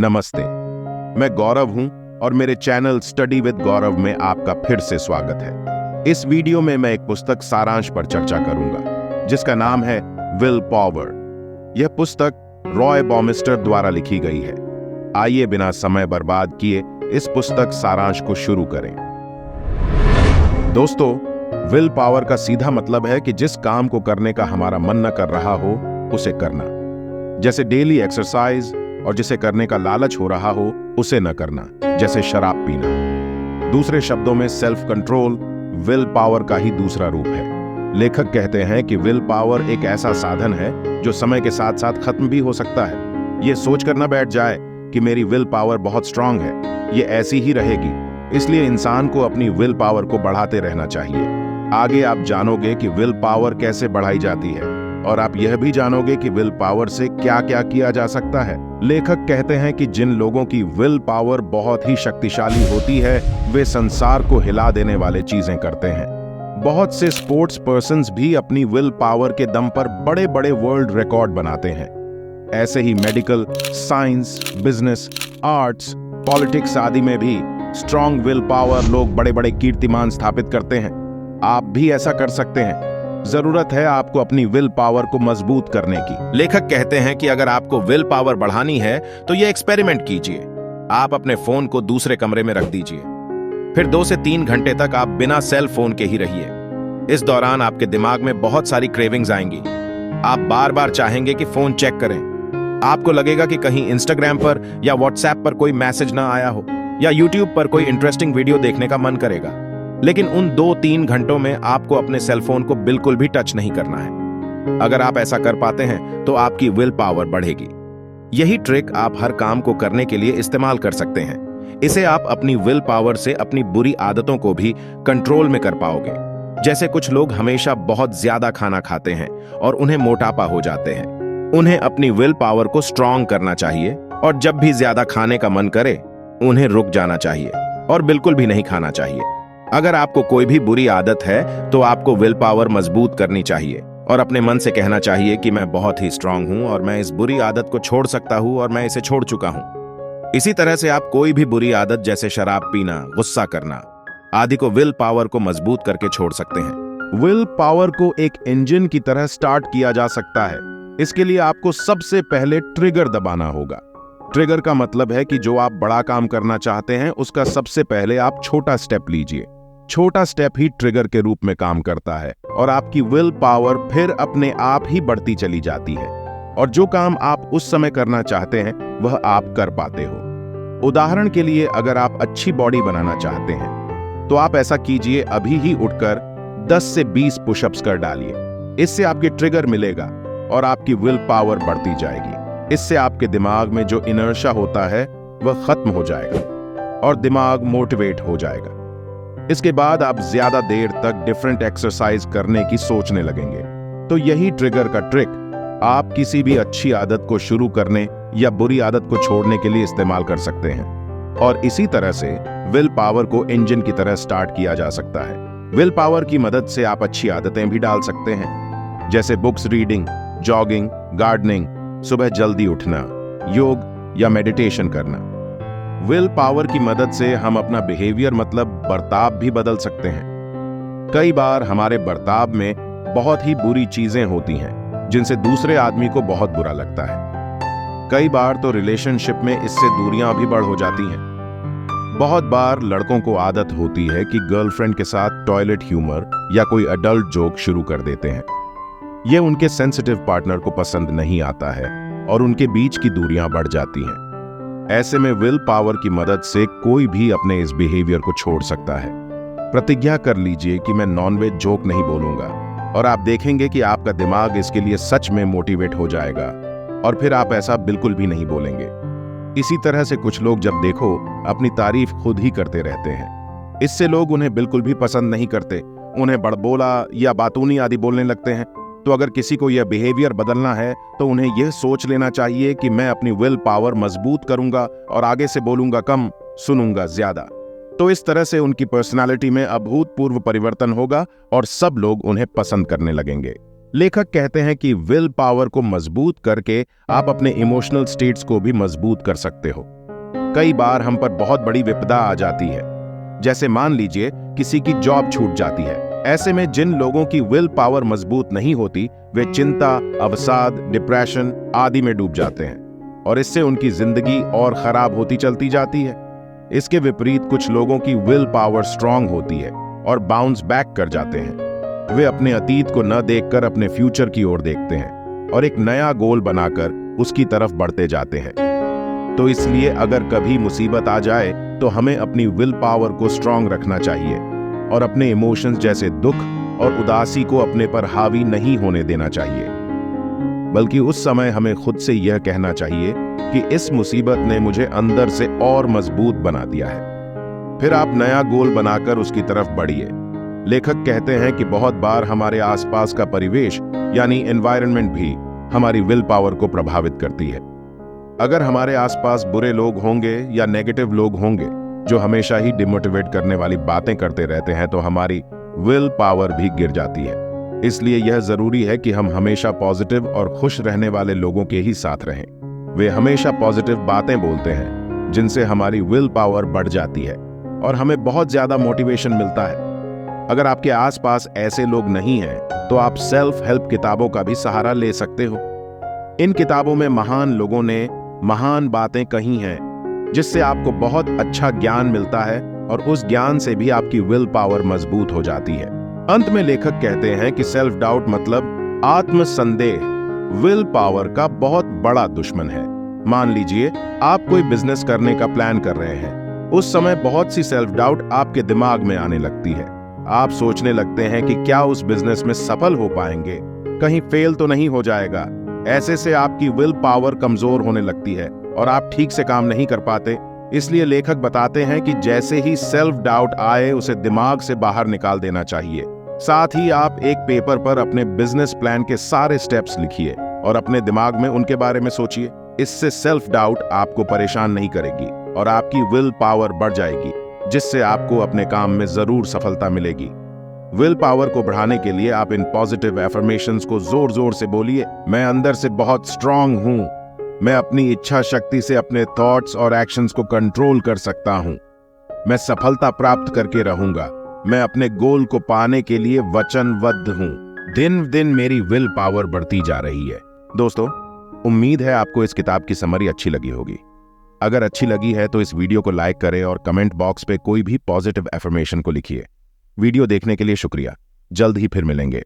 नमस्ते, मैं गौरव हूं और मेरे चैनल स्टडी विद गौरव में आपका फिर से स्वागत है। इस वीडियो में मैं एक पुस्तक सारांश पर चर्चा करूंगा जिसका नाम है विल पावर। यह पुस्तक रॉय बॉमिस्टर द्वारा लिखी गई है। आइए बिना समय बर्बाद किए इस पुस्तक सारांश को शुरू करें। दोस्तों, विल पावर का सीधा मतलब है कि जिस काम को करने का हमारा मन न कर रहा हो उसे करना, जैसे डेली एक्सरसाइज, और जिसे करने का लालच हो रहा हो उसे न करना, जैसे शराब पीना। दूसरे शब्दों में सेल्फ कंट्रोल विल पावर का ही दूसरा रूप है। लेखक कहते हैं कि विल पावर एक ऐसा साधन है जो समय के साथ साथ खत्म भी हो सकता है। ये सोच कर न बैठ जाए कि मेरी विल पावर बहुत स्ट्रांग है, ये ऐसी ही रहेगी। इसलिए इंसान को अपनी विल पावर को बढ़ाते रहना चाहिए। आगे आप जानोगे कि विल पावर कैसे बढ़ाई जाती है और आप यह भी जानोगे कि विल पावर से क्या क्या किया जा सकता है। लेखक कहते हैं कि जिन लोगों की विल पावर बहुत ही शक्तिशाली होती है वे संसार को हिला देने वाले चीजें करते हैं। बहुत से स्पोर्ट्स पर्सन्स भी अपनी विल पावर के दम पर बड़े बड़े वर्ल्ड रिकॉर्ड बनाते हैं। ऐसे ही medical, science, business, arts, politics आदि में भी स्ट्रॉन्ग विल पावर लोग बड़े बड़े कीर्तिमान स्थापित करते हैं। आप भी ऐसा कर सकते हैं। जरूरत है आपको अपनी विल पावर को मजबूत करने की। लेखक कहते हैं कि अगर आपको विल पावर बढ़ानी है तो यह एक्सपेरिमेंट कीजिए। आप अपने फोन को दूसरे कमरे में रख दीजिए, फिर 2 से 3 घंटे तक आप बिना सेल फोन के ही रहिए। इस दौरान आपके दिमाग में बहुत सारी क्रेविंग्स आएंगी। आप बार बार चाहेंगे कि फोन चेक करें। आपको लगेगा कि कहीं इंस्टाग्राम पर या व्हाट्सएप पर कोई मैसेज ना आया हो, या यूट्यूब पर कोई इंटरेस्टिंग वीडियो देखने का मन करेगा। लेकिन उन 2-3 घंटों में आपको अपने सेलफोन को बिल्कुल भी टच नहीं करना है। अगर आप ऐसा कर पाते हैं तो आपकी विल पावर बढ़ेगी। यही ट्रिक आप हर काम को करने के लिए इस्तेमाल कर सकते हैं। इसे आप अपनी विल पावर से अपनी बुरी आदतों को भी कंट्रोल में कर पाओगे। जैसे कुछ लोग हमेशा बहुत ज्यादा खाना खाते हैं और उन्हें मोटापा हो जाते हैं। उन्हें अपनी विल पावर को स्ट्रांग करना चाहिए और जब भी ज्यादा खाने का मन करे उन्हें रुक जाना चाहिए और बिल्कुल भी नहीं खाना चाहिए। अगर आपको कोई भी बुरी आदत है तो आपको विल पावर मजबूत करनी चाहिए और अपने मन से कहना चाहिए कि मैं बहुत ही स्ट्रांग हूं और मैं इस बुरी आदत को छोड़ सकता हूं और मैं इसे छोड़ चुका हूं। इसी तरह से आप कोई भी बुरी आदत जैसे शराब पीना, गुस्सा करना आदि को विल पावर को मजबूत करके छोड़ सकते हैं। विल पावर को एक इंजन की तरह स्टार्ट किया जा सकता है। इसके लिए आपको सबसे पहले ट्रिगर दबाना होगा। ट्रिगर का मतलब है कि जो आप बड़ा काम करना चाहते हैं उसका सबसे पहले आप छोटा स्टेप लीजिए। छोटा स्टेप ही ट्रिगर के रूप में काम करता है और आपकी विल पावर फिर अपने आप ही बढ़ती चली जाती है और जो काम आप उस समय करना चाहते हैं वह आप कर पाते हो। उदाहरण के लिए, अगर आप अच्छी बॉडी बनाना चाहते हैं तो आप ऐसा कीजिए, अभी ही उठकर 10 से 20 पुशअप्स कर डालिए। इससे आपके ट्रिगर मिलेगा और आपकी विल पावर बढ़ती जाएगी। इससे आपके दिमाग में जो इनर्शिया होता है वह खत्म हो जाएगा और दिमाग मोटिवेट हो जाएगा। इसके बाद आप ज्यादा देर तक डिफरेंट एक्सरसाइज करने की सोचने लगेंगे। तो यही ट्रिगर का ट्रिक आप किसी भी अच्छी आदत को शुरू करने या बुरी आदत को छोड़ने के लिए इस्तेमाल कर सकते हैं। और इसी तरह से विल पावर को इंजन की तरह स्टार्ट किया जा सकता है। विल पावर की मदद से आप अच्छी आदतें भी डाल सकते हैं, जैसे बुक्स रीडिंग, जॉगिंग, गार्डनिंग, सुबह जल्दी उठना, योग या मेडिटेशन करना। विल पावर की मदद से हम अपना बिहेवियर मतलब बर्ताव भी बदल सकते हैं। कई बार हमारे बर्ताव में बहुत ही बुरी चीजें होती हैं जिनसे दूसरे आदमी को बहुत बुरा लगता है। कई बार तो रिलेशनशिप में इससे दूरियां भी बढ़ हो जाती हैं। बहुत बार लड़कों को आदत होती है कि गर्लफ्रेंड के साथ टॉयलेट ह्यूमर या कोई अडल्ट जोक शुरू कर देते हैं। ये उनके सेंसिटिव पार्टनर को पसंद नहीं आता है और उनके बीच की दूरियां बढ़ जाती हैं। ऐसे में विल पावर की मदद से कोई भी अपने इस बिहेवियर को छोड़ सकता है। प्रतिज्ञा कर लीजिए कि मैं नॉनवेज जोक नहीं बोलूंगा और आप देखेंगे कि आपका दिमाग इसके लिए सच में मोटिवेट हो जाएगा और फिर आप ऐसा बिल्कुल भी नहीं बोलेंगे। इसी तरह से कुछ लोग जब देखो अपनी तारीफ खुद ही करते रहते हैं। इससे लोग उन्हें बिल्कुल भी पसंद नहीं करते, उन्हें बड़बोला या बातूनी आदि बोलने लगते हैं। तो अगर किसी को यह बिहेवियर बदलना है तो उन्हें यह सोच लेना चाहिए कि मैं अपनी विल पावर मजबूत करूंगा और आगे से बोलूंगा कम, सुनूंगा ज्यादा। तो इस तरह से उनकी पर्सनालिटी में अभूतपूर्व परिवर्तन होगा और सब लोग उन्हें पसंद करने लगेंगे। लेखक कहते हैं कि विल पावर को मजबूत करके आप अपने इमोशनल स्टेट्स को भी मजबूत कर सकते हो। कई बार हम पर बहुत बड़ी विपदा आ जाती है, जैसे मान लीजिए किसी की जॉब छूट जाती है। ऐसे में जिन लोगों की विल पावर मजबूत नहीं होती, वे चिंता, अवसाद, डिप्रेशन आदि में डूब जाते हैं और इससे उनकी जिंदगी और खराब होती चलती जाती है। इसके विपरीत कुछ लोगों की विल पावर स्ट्रांग होती है और बाउंस बैक कर जाते हैं। वे अपने अतीत को न देखकर अपने फ्यूचर की ओर देखते हैं और एक नया गोल बनाकर उसकी तरफ बढ़ते जाते हैं। तो इसलिए अगर कभी मुसीबत आ जाए तो हमें अपनी विल पावर को स्ट्रांग रखना चाहिए और अपने इमोशंस जैसे दुख और उदासी को अपने पर हावी नहीं होने देना चाहिए, बल्कि उस समय हमें खुद से यह कहना चाहिए कि इस मुसीबत ने मुझे अंदर से और मजबूत बना दिया है। फिर आप नया गोल बनाकर उसकी तरफ बढ़िए। लेखक कहते हैं कि बहुत बार हमारे आसपास का परिवेश यानी एनवायरनमेंट भी हमारी विल पावर को प्रभावित करती है। अगर हमारे आसपास बुरे लोग होंगे या नेगेटिव लोग होंगे जो हमेशा ही डिमोटिवेट करने वाली बातें करते रहते हैं, तो हमारी विल पावर भी गिर जाती है। इसलिए यह जरूरी है कि हम हमेशा पॉजिटिव और खुश रहने वाले लोगों के ही साथ रहें। वे हमेशा पॉजिटिव बातें बोलते हैं जिनसे हमारी विल पावर बढ़ जाती है और हमें बहुत ज्यादा मोटिवेशन मिलता है। अगर आपके आसपास ऐसे लोग नहीं हैं, तो आप सेल्फ हेल्प किताबों का भी सहारा ले सकते हो। इन किताबों में महान लोगों ने महान बातें कही हैं जिससे आपको बहुत अच्छा ज्ञान मिलता है और उस ज्ञान से भी आपकी विल पावर मजबूत हो जाती है। अंत में लेखक कहते हैं कि सेल्फ डाउट मतलब आत्मसंदेह विल पावर का बहुत बड़ा दुश्मन है। मान लीजिए आप कोई बिजनेस करने का प्लान कर रहे हैं। उस समय बहुत सी सेल्फ डाउट आपके दिमाग में आने लगती है। आप सोचने लगते हैं कि क्या उस बिजनेस में सफल हो पाएंगे, कहीं फेल तो नहीं हो जाएगा। ऐसे से आपकी विल पावर कमजोर होने लगती है और आप ठीक से काम नहीं कर पाते। इसलिए लेखक बताते हैं कि जैसे ही सेल्फ डाउट आए, उसे दिमाग से बाहर निकाल देना चाहिए। साथ ही आप एक पेपर पर अपने बिजनेस प्लान के सारे स्टेप्स लिखिए और अपने दिमाग में उनके बारे में सोचिए। इससे सेल्फ डाउट आपको परेशान नहीं करेगी और आपकी विल पावर बढ़ जाएगी, जिससे आपको अपने काम में जरूर सफलता मिलेगी। विल पावर को बढ़ाने के लिए आप इन पॉजिटिव एफर्मेशंस को जोर जोर से बोलिए। मैं अंदर से बहुत स्ट्रांग हूं। मैं अपनी इच्छा शक्ति से अपने थॉट्स और एक्शंस को कंट्रोल कर सकता हूं। मैं सफलता प्राप्त करके रहूंगा। मैं अपने गोल को पाने के लिए वचनबद्ध हूं। दिन दिन मेरी विल पावर बढ़ती जा रही है। दोस्तों, उम्मीद है आपको इस किताब की समरी अच्छी लगी होगी। अगर अच्छी लगी है तो इस वीडियो को लाइक करें और कमेंट बॉक्स पे कोई भी पॉजिटिव एफर्मेशन को लिखिए। वीडियो देखने के लिए शुक्रिया। जल्द ही फिर मिलेंगे।